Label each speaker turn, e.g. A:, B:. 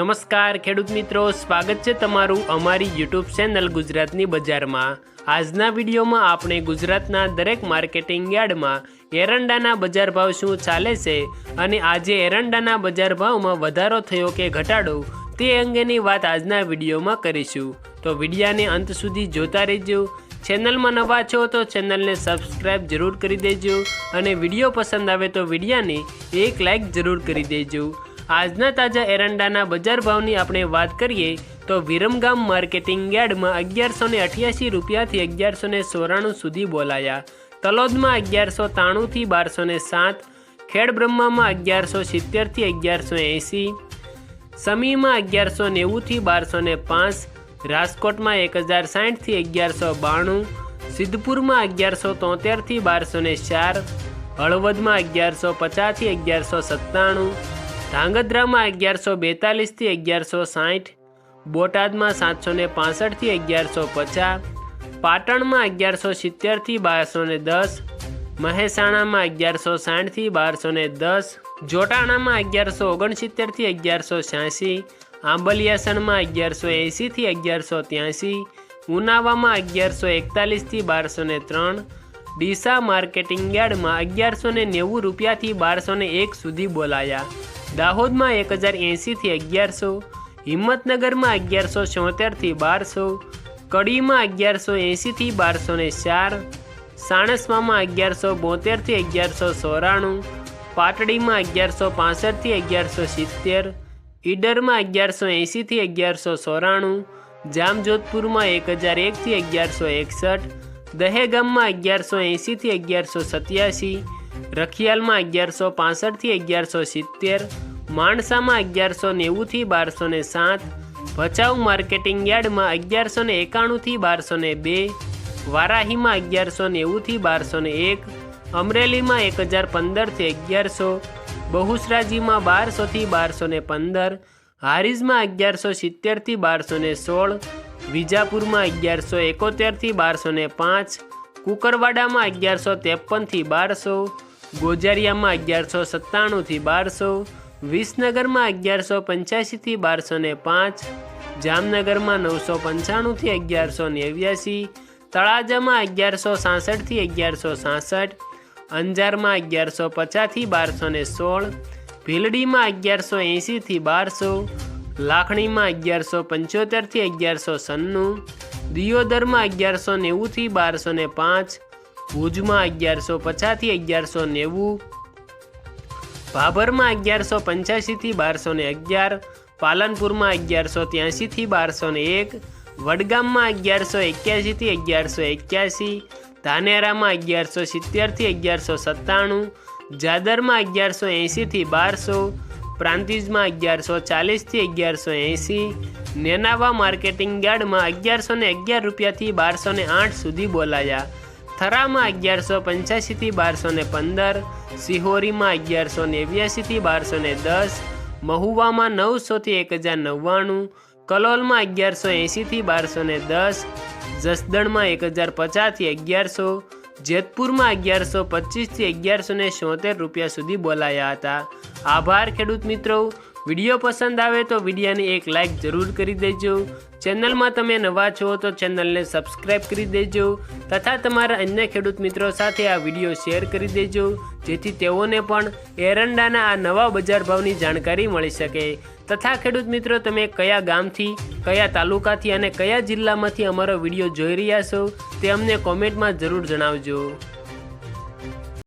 A: નમસ્કાર ખેડૂત મિત્રો, સ્વાગત છે તમારું અમારી યુટ્યુબ ચેનલ ગુજરાતની બજારમાં। આજના વિડીયોમાં આપણે ગુજરાતના દરેક માર્કેટિંગ યાર્ડમાં એરંડાના બજાર ભાવ શું ચાલે છે અને આજે એરંડાના બજાર ભાવમાં વધારો થયો કે ઘટાડો તે અંગેની વાત આજના વિડીયોમાં કરીશું। તો વિડીયોને અંત સુધી જોતા રહેજો। ચેનલમાં નવા છો તો ચેનલને સબસ્ક્રાઈબ જરૂર કરી દેજો અને વિડીયો પસંદ આવે તો વિડીયોને એક લાઈક જરૂર કરી દેજો। આજના તાજા એરંડાના બજાર ભાવની આપણે વાત કરીએ તો વિરમગામ માર્કેટિંગ યાર્ડમાં 1188 રૂપિયાથી 1194 સુધી બોલાયા। તલોદમાં 1193 થી 1207, ખેડબ્રહ્મામાં 1170 થી 1180, સમીમાં 1190 થી 1205, રાજકોટમાં 1060 થી 1192, સિદ્ધપુરમાં 1173 થી 1204, હળવદમાં 1150 થી 1197, ધાંગધ્રામાં 1142 થી 1160, બોટાદમાં 765 થી 1150, પાટણમાં 1170 થી 1210, મહેસાણામાં 1160 થી 1210, જોટાણામાં 1169 થી 1186, આંબલિયાસણમાં 1180 થી 1183, ઉનાવામાં 1141 થી 1203, ડીસા માર્કેટિંગ યાર્ડમાં 1190 રૂપિયાથી 1201 સુધી બોલાયા। દાહોદમાં 1080 થી 1100, હિંમતનગરમાં 1176 થી 1200, કડીમાં 1180 થી 1204, સાણસમાં 1172 થી 1194, પાટડીમાં 1165 થી 1170, ઈડરમાં 1180 થી 1194, જામજોધપુરમાં 1001 થી 1161, દહેગામમાં 1180 થી 1187, રખિયાલમાં 1165 થી 1170, માણસામાં 1190 થી 1207, ભચાઉ માર્કેટિંગ યાર્ડમાં 1191 થી 1202, વારાહીમાં 1190 થી 1201, અમરેલીમાં 1015 થી 1100, બહુસરાજીમાં 1200 થી 1215, હારીજમાં 1170 થી 1216, વિજાપુરમાં 1171 થી 1205, કુકરવાડામાં 1153 થી 1200, ગોજારિયામાં 1197 થી 1200, વિસનગરમાં 1185 થી 1205, જામનગરમાં 995 થી 1189, તળાજામાં 1166 થી 1166, અંજારમાં 1150 થી 1216, ભીલડીમાં 1180 થી 1200, લાખણીમાં 1175 થી 1196, દિયોદરમાં 1190 થી 1205, ભુજમાં 1150 થી 1190, ભાભરમાં 1185 થી 1211, પાલનપુરમાં 1183 થી 1201, વડગામમાં 1181 થી 1181, ધાનેરામાં 1170 થી 1197, જાદરમાં 1180 થી 1200, પ્રાંતિજમાં 1140 થી 1180, નેનાવા માર્કેટિંગ યાર્ડમાં 1111 રૂપિયાથી 1208 સુધી બોલાયા। થરામાં 1185 થી 1215, સિહોરીમાં 1189 થી 1210, મહુવામાં 900 થી 1099, કલોલમાં 1180 થી 1210, જસદણમાં 1050 થી 1100, જેતપુરમાં 1125 થી 1176 રૂપિયા સુધી બોલાયા હતા। આભાર ખેડૂત મિત્રો। વિડીયો પસંદ આવે તો વિડીયોને એક લાઈક જરૂર કરી દેજો। ચેનલમાં તમે નવા છો તો ચેનલને સબસ્ક્રાઈબ કરી દેજો તથા તમારા અન્ય ખેડૂત મિત્રો સાથે આ વિડીયો શેર કરી દેજો જેથી તેઓને પણ એરંડાના આ નવા બજાર ભાવની જાણકારી મળી શકે। તથા ખેડૂત મિત્રો, તમે કયા ગામથી, કયા તાલુકાથી અને કયા જિલ્લામાંથી અમારો વિડીયો જોઈ રહ્યા છો તે અમને કોમેન્ટમાં જરૂર જણાવજો।